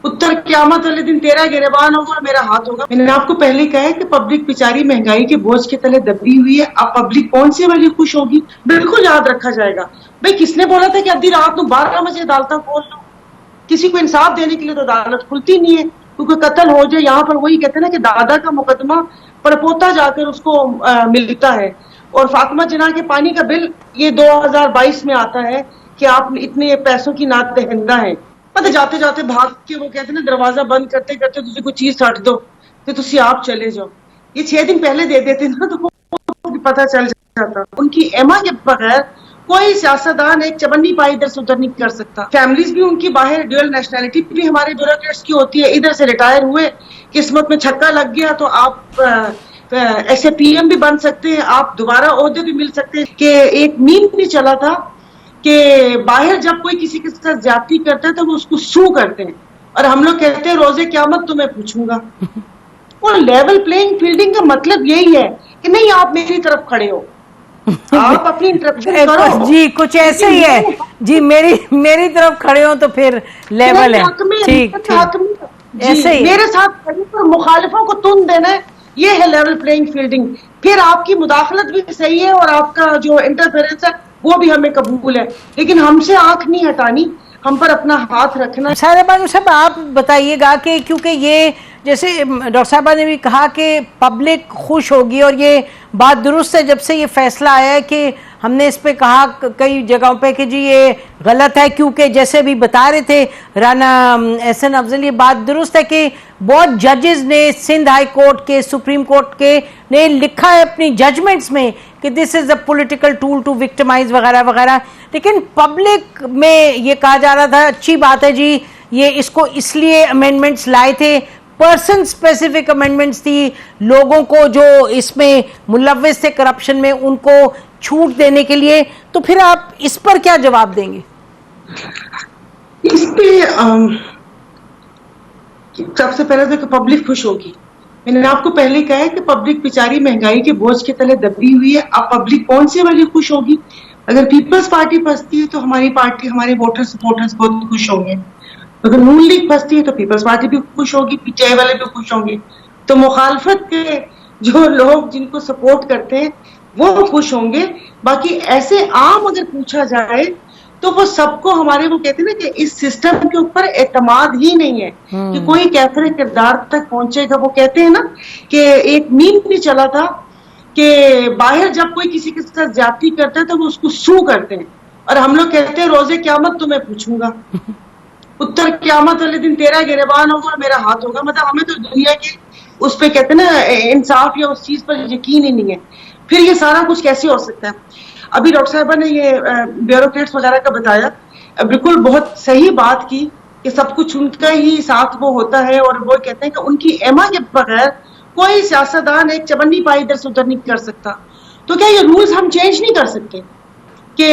उत्तर क़यामत वाले दिन तेरा गिरबान होगा और मेरा हाथ होगा। मैंने आपको पहले कहा है कि पब्लिक बेचारी महंगाई के बोझ के तले दबी हुई है। अब पब्लिक कौन सी वाली खुश होगी? बिल्कुल याद रखा जाएगा। भाई किसने बोला था कि अद्धी रात को 12 बजे अदालत खोल लो? किसी को इंसाफ देने के लिए तो अदालत खुलती नहीं है, क्योंकि कत्ल हो जाए। यहाँ पर वही कहते हैं ना कि दादा का मुकदमा पड़पोता जाकर उसको मिलता है। और फातिमा जिन्ना के पानी का बिल ये 2022 में आता है कि आप इतने पैसों की नात दहिंदा है। पता जाते जाते भाग के वो कहते हैं ना, दरवाजा बंद करते करते तुझे कोई चीज छट दो तो तुसी आप चले जाओ। ये 6 दिन पहले दे देते ना तो पता चल जाता। उनकी एमा के बगैर कोई सियासतदान एक चबन्नी पाई इधर से उधर नहीं कर सकता। फैमिलीज भी उनकी बाहर, ड्यूअल नेशनैलिटी भी हमारे ब्यूरोक्रेट्स की होती है। इधर से रिटायर हुए, किस्मत में छक्का लग गया तो आप ऐसे पीएम भी बन सकते हैं, आप दोबारा ओहदे भी मिल सकते हैं। कि एक मीम भी चला था कि बाहर जब कोई किसी के साथ ज्यादती करता है तो वो उसको सू करते हैं, और हम लोग कहते हैं रोजे क़यामत तो मैं पूछूंगा। और लेवल प्लेइंग फील्डिंग का मतलब यही है कि नहीं आप मेरी तरफ खड़े हो, आप अपनी इंटरप्शन करो जी, कुछ ऐसे ही है जी, मेरी तरफ खड़े हो तो फिर लेवल है। ठीक ऐसे ही मेरे साथ खड़े पर मुखालिफों को तुन देना है, ये है लेवल प्लेइंग फील्डिंग। फिर आपकी मुदाखलत भी सही है और आपका जो इंटरफेरेंस है वो भी हमें कबूल है, लेकिन हमसे आंख नहीं हटानी, हम पर अपना हाथ रखना। साहिबा साहब आप बताइएगा कि क्योंकि ये जैसे डॉक्टर साहबा ने भी कहा कि पब्लिक खुश होगी, और ये बात दुरुस्त है। जब से ये फैसला आया है कि हमने इस पे कहा कई जगहों पे कि जी ये गलत है, क्योंकि जैसे भी बता रहे थे राना एहसन अफजल, ये बात दुरुस्त है कि बहुत जजेस ने सिंध हाई कोर्ट के, सुप्रीम कोर्ट के ने लिखा है अपनी जजमेंट्स में कि this is a political tool to victimise वगैरह वगैरह। लेकिन पब्लिक में ये कहा जा रहा था अच्छी बात है जी, ये इसको इसलिए अमेंडमेंट्स लाए थे, पर्सन स्पेसिफिक अमेंडमेंट्स थी, लोगों को जो इसमें मुलव्विस थे करप्शन में उनको छूट देने के लिए। तो फिर आप इस पर क्या जवाब देंगे? इस पे सबसे पहले तो पब्लिक खुश होगी। मैंने आपको पहले कहा है कि पब्लिक बेचारी महंगाई के बोझ के तले दबी हुई है। अब पब्लिक कौन सी वाली खुश होगी? अगर पीपल्स पार्टी फंसती है तो हमारी पार्टी, हमारे वोटर सपोर्टर्स बहुत खुश होंगे। अगर नून लीग फंसती है तो पीपल्स पार्टी भी खुश होगी, पीटीआई वाले भी खुश होंगे। तो मुखालफत के जो लोग जिनको सपोर्ट करते हैं वो खुश होंगे। बाकी ऐसे आम अगर पूछा जाए तो वो सबको हमारे, वो कहते हैं ना कि इस सिस्टम के ऊपर एतमाद ही नहीं है कि कोई कैफरे किरदार तक पहुंचेगा। वो कहते हैं ना कि एक मीम भी चला था कि बाहर जब कोई किसी के साथ ज्यादती करता है तो वो उसको सू करते हैं, और हम लोग कहते हैं रोजे क़यामत तो मैं पूछूंगा। उत्तर क़यामत वाले दिन तेरा गिरबान होगा और मेरा हाथ होगा। मतलब हमें तो दुनिया के उस पे कहते हैं ना इंसाफ या उस चीज पर यकीन ही नहीं है। फिर ये सारा कुछ कैसे हो सकता है? अभी डॉक्टर साहबा ने ये ब्यूरोक्रेट्स वगैरह का बताया, बिल्कुल बहुत सही बात की कि सब कुछ उनका ही साथ वो होता है, और वो कहते हैं कि उनकी एमा के बगैर कोई सियासतदान एक चबन्नी पाई इधर से उधर नहीं कर सकता। तो क्या ये रूल्स हम चेंज नहीं कर सकते कि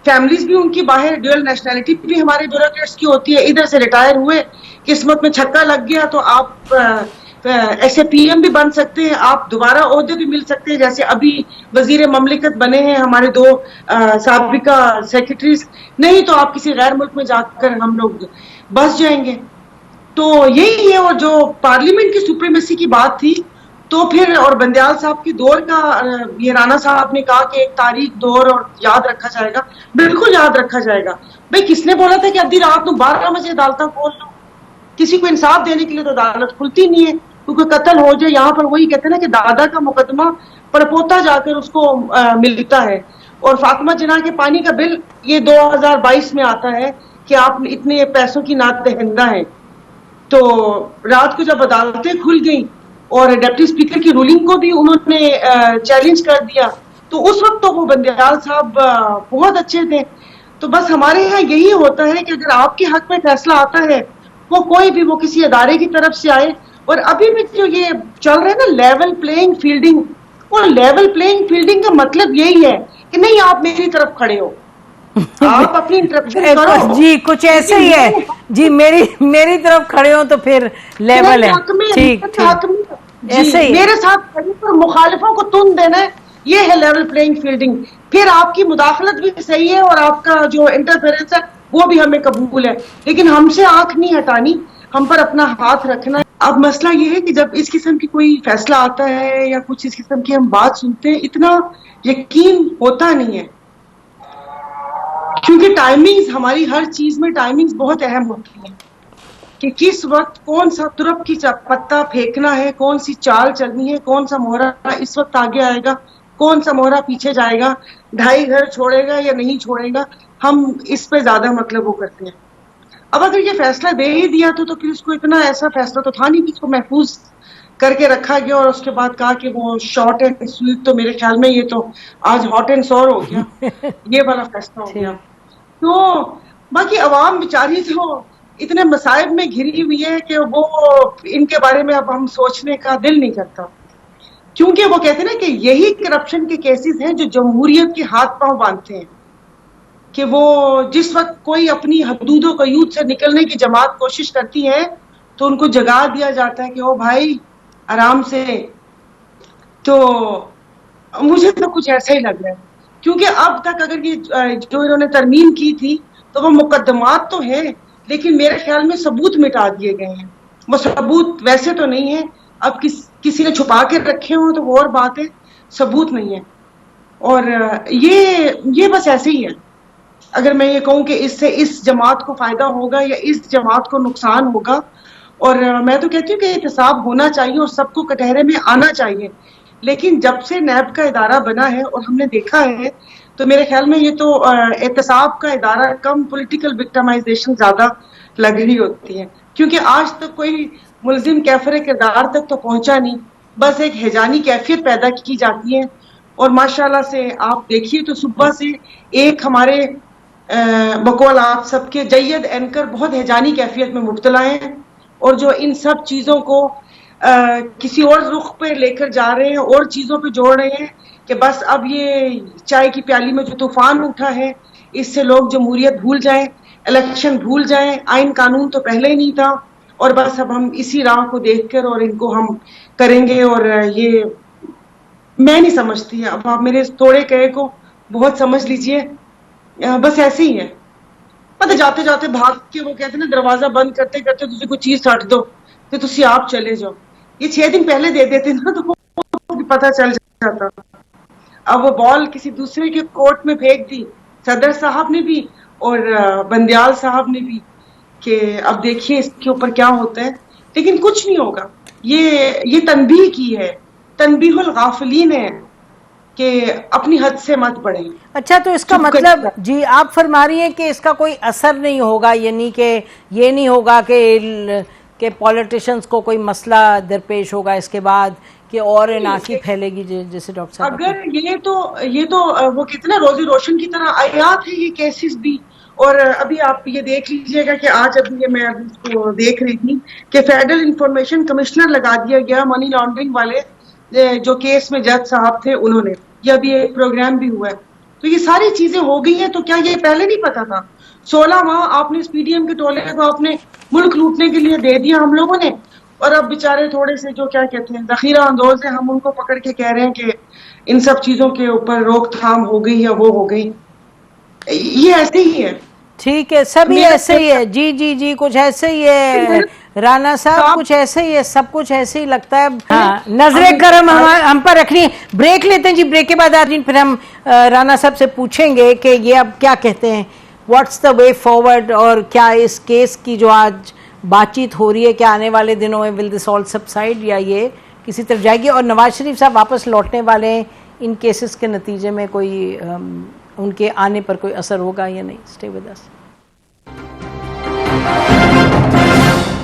फैमिलीज भी उनकी बाहर, ड्यूअल नेशनैलिटी भी हमारे ब्यूरोक्रेट्स की होती है। इधर से रिटायर हुए, किस्मत में छक्का लग गया तो आप ऐसे पीएम भी बन सकते हैं, आप दोबारा ओहदे भी मिल सकते हैं। जैसे अभी वजीर ममलिकत बने हैं हमारे 2 साबिका सेक्रेटरीज, नहीं तो आप किसी गैर मुल्क में जाकर हम लोग बस जाएंगे। तो यही है। और जो पार्लियामेंट की सुप्रीमेसी की बात थी, तो फिर और बंदयाल साहब की दौर का, ये राना साहब ने कहा कि एक तारीख, दौर और याद रखा जाएगा। बिल्कुल याद रखा जाएगा। भाई किसने बोला था कि अद्धी रात को 12 बजे अदालत खोल लो? किसी को इंसाफ देने के लिए तो अदालत खुलती नहीं है, क्योंकि कत्ल हो जाए। यहाँ पर वही कहते हैं ना कि दादा का मुकदमा पड़पोता जाकर उसको मिलता है। और फातिमा जिन्ना के पानी का बिल ये 2022 में आता है कि आप इतने पैसों की नात दहिंदा है। तो रात को जब अदालतें खुल गई और डिप्टी स्पीकर की रूलिंग को भी उन्होंने चैलेंज कर दिया, तो उस वक्त तो वो बंदयाल साहब बहुत अच्छे थे। तो बस हमारे यहाँ यही होता है कि अगर आपके हक में फैसला आता है, वो कोई भी, वो किसी अदारे की तरफ से आए। और अभी भी जो ये चल रहा है ना लेवल प्लेइंग फील्डिंग, और लेवल प्लेइंग फील्डिंग का मतलब यही है कि नहीं आप मेरी तरफ खड़े हो, आप अपनी इंटरप्शन करो। जी, कुछ ऐसे ही है जी, मेरी तरफ खड़े हो तो फिर लेवल है। ठीक ऐसे ही मेरे साथ खड़े पर मुखालिफों को तुन देना है, ये है लेवल प्लेइंग फील्डिंग। फिर आपकी मुदाखलत भी सही है और आपका जो इंटरफेरेंस है वो भी हमें कबूल है, लेकिन हमसे आंख नहीं हटानी, ہم پر اپنا ہاتھ رکھنا ہے. اب مسئلہ یہ ہے کہ جب اس قسم کی کوئی فیصلہ آتا ہے یا کچھ اس قسم کی ہم بات سنتے ہیں, اتنا یقین ہوتا نہیں ہے, کیونکہ ٹائمنگز, ہماری ہر چیز میں ٹائمنگز بہت اہم ہوتی ہیں کہ کس وقت کون سا ترپ کی پتا پھینکنا ہے, کون سی چال چلنی ہے, کون سا مہرا اس وقت آگے آئے گا, کون سا مہرا پیچھے جائے گا, 2.5 گھر چھوڑے گا یا نہیں چھوڑے گا. ہم اس پہ زیادہ مطلب وہ کرتے ہیں. اب اگر یہ فیصلہ دے ہی دیا تو پھر اس کو اتنا ایسا فیصلہ تو تھا نہیں کہ اس کو محفوظ کر کے رکھا گیا اور اس کے بعد کہا کہ وہ شارٹ اینڈ سویٹ. تو میرے خیال میں یہ تو آج ہاٹ اینڈ سور ہو گیا, یہ والا فیصلہ ہو گیا. تو باقی عوام بیچاری تو اتنے مصائب میں گھری ہوئی ہے کہ وہ ان کے بارے میں اب ہم سوچنے کا دل نہیں کرتا, کیونکہ وہ کہتے ہیں نا کہ یہی کرپشن کے کیسز ہیں جو جمہوریت کے ہاتھ پاؤں باندھتے ہیں, کہ وہ جس وقت کوئی اپنی حدود و قیود سے نکلنے کی جماعت کوشش کرتی ہے تو ان کو جگا دیا جاتا ہے کہ او بھائی آرام سے. تو مجھے تو کچھ ایسا ہی لگ رہا ہے, کیونکہ اب تک اگر یہ جو انہوں نے ترمیم کی تھی تو وہ مقدمات تو ہیں, لیکن میرے خیال میں ثبوت مٹا دیے گئے ہیں. وہ ثبوت ویسے تو نہیں ہے, اب کسی نے چھپا کے رکھے ہوں تو وہ اور بات ہے, ثبوت نہیں ہے. اور یہ بس ایسے ہی ہے. اگر میں یہ کہوں کہ اس سے اس جماعت کو فائدہ ہوگا یا اس جماعت کو نقصان ہوگا, اور میں تو کہتی ہوں کہ احتساب ہونا چاہیے اور سب کو کٹہرے میں آنا چاہیے, لیکن جب سے نیب کا ادارہ بنا ہے اور ہم نے دیکھا ہے تو میرے خیال میں یہ تو احتساب کا ادارہ کم پولیٹیکل وکٹمائزیشن زیادہ لگ رہی ہوتی ہے, کیونکہ آج تک کوئی ملزم کیفر کردار تک تو پہنچا نہیں, بس ایک ہیجانی کیفیت پیدا کی جاتی ہے. اور ماشاءاللہ سے آپ دیکھیے تو صبح سے ایک ہمارے بقول آپ سب کے جید اینکر بہت ہیجانی کیفیت میں مبتلا ہیں, اور جو ان سب چیزوں کو کسی اور رخ پہ لے کر جا رہے ہیں, اور چیزوں پہ جوڑ رہے ہیں کہ بس اب یہ چائے کی پیالی میں جو طوفان اٹھا ہے اس سے لوگ جمہوریت بھول جائیں, الیکشن بھول جائیں, آئین قانون تو پہلے ہی نہیں تھا, اور بس اب ہم اسی راہ کو دیکھ کر اور ان کو ہم کریں گے. اور یہ میں نہیں سمجھتی, اب آپ میرے تھوڑے کہے کو بہت سمجھ لیجئے, بس ایسے ہی ہے. پتہ جاتے جاتے بھاگ کے وہ کہتے ہیں نا دروازہ بند کرتے کرتے تجھے کوئی چیز ہٹ دو تو تسی آپ چلے جاؤ. یہ 6 دن پہلے دے دیتے نا تو پتہ چل جاتا. اب وہ بال کسی دوسرے کے کورٹ میں پھینک دی, صدر صاحب نے بھی اور بندیال صاحب نے بھی, کہ اب دیکھیے اس کے اوپر کیا ہوتا ہے. لیکن کچھ نہیں ہوگا, یہ تنبیہ کی ہے, تنبیہ الغافلین ہے کہ اپنی حد سے مت بڑھیں. اچھا, تو اس کا مطلب جی آپ فرما رہی ہیں کہ اس کا کوئی اثر نہیں ہوگا, یعنی کہ یہ نہیں ہوگا کہ پولیٹیشنز کو کوئی مسئلہ درپیش ہوگا اس کے بعد کہ اور ناکی پھیلے گی, جیسے ڈاکٹر صاحب اگر یہ تو وہ کتنا روزی روشن کی طرح آیات ہے یہ کیسز بھی. اور ابھی آپ یہ دیکھ لیجئے گا کہ آج ابھی یہ میں ابھی اس کو دیکھ رہی تھی کہ فیڈرل انفارمیشن کمشنر لگا دیا گیا منی لانڈرنگ والے, جو کیس میں جج صاحب تھے انہوں نے, یہ ابھی ایک پروگرام بھی ہوا ہے. تو یہ ساری چیزیں ہو گئی ہیں, تو کیا یہ پہلے نہیں پتا تھا؟ 16 ماہ آپ نے اس پی ڈی ایم کے ٹولے کو اپنے ملک لوٹنے کے لیے دے دیا ہم لوگوں نے, اور اب بیچارے تھوڑے سے جو کیا کہتے ہیں ذخیرہ اندوز ہیں, ہم ان کو پکڑ کے کہہ رہے ہیں کہ ان سب چیزوں کے اوپر روک تھام ہو گئی یا وہ ہو گئی. یہ ایسے ہی ہے. ٹھیک ہے, سبھی ایسے ہی ہے. جی جی جی کچھ ایسے ہی ہے رانا صاحب, کچھ ایسے ہی ہے, سب کچھ ایسے ہی لگتا ہے. ہاں, نظر کرم ہم پر رکھنی ہے. بریک لیتے ہیں جی, بریک کے بعد آتی پھر ہم رانا صاحب سے پوچھیں گے کہ یہ اب کیا کہتے ہیں, واٹس دا وے فارورڈ, اور کیا اس کیس کی جو آج بات چیت ہو رہی ہے کہ آنے والے دنوں میں ول دس آل سبسائڈ یا یہ کسی طرف جائے گی, اور نواز شریف صاحب واپس لوٹنے والے ہیں, ان کیسز کے نتیجے میں کوئی ان کے آنے پر کوئی اثر ہوگا یا نہیں. Stay with us.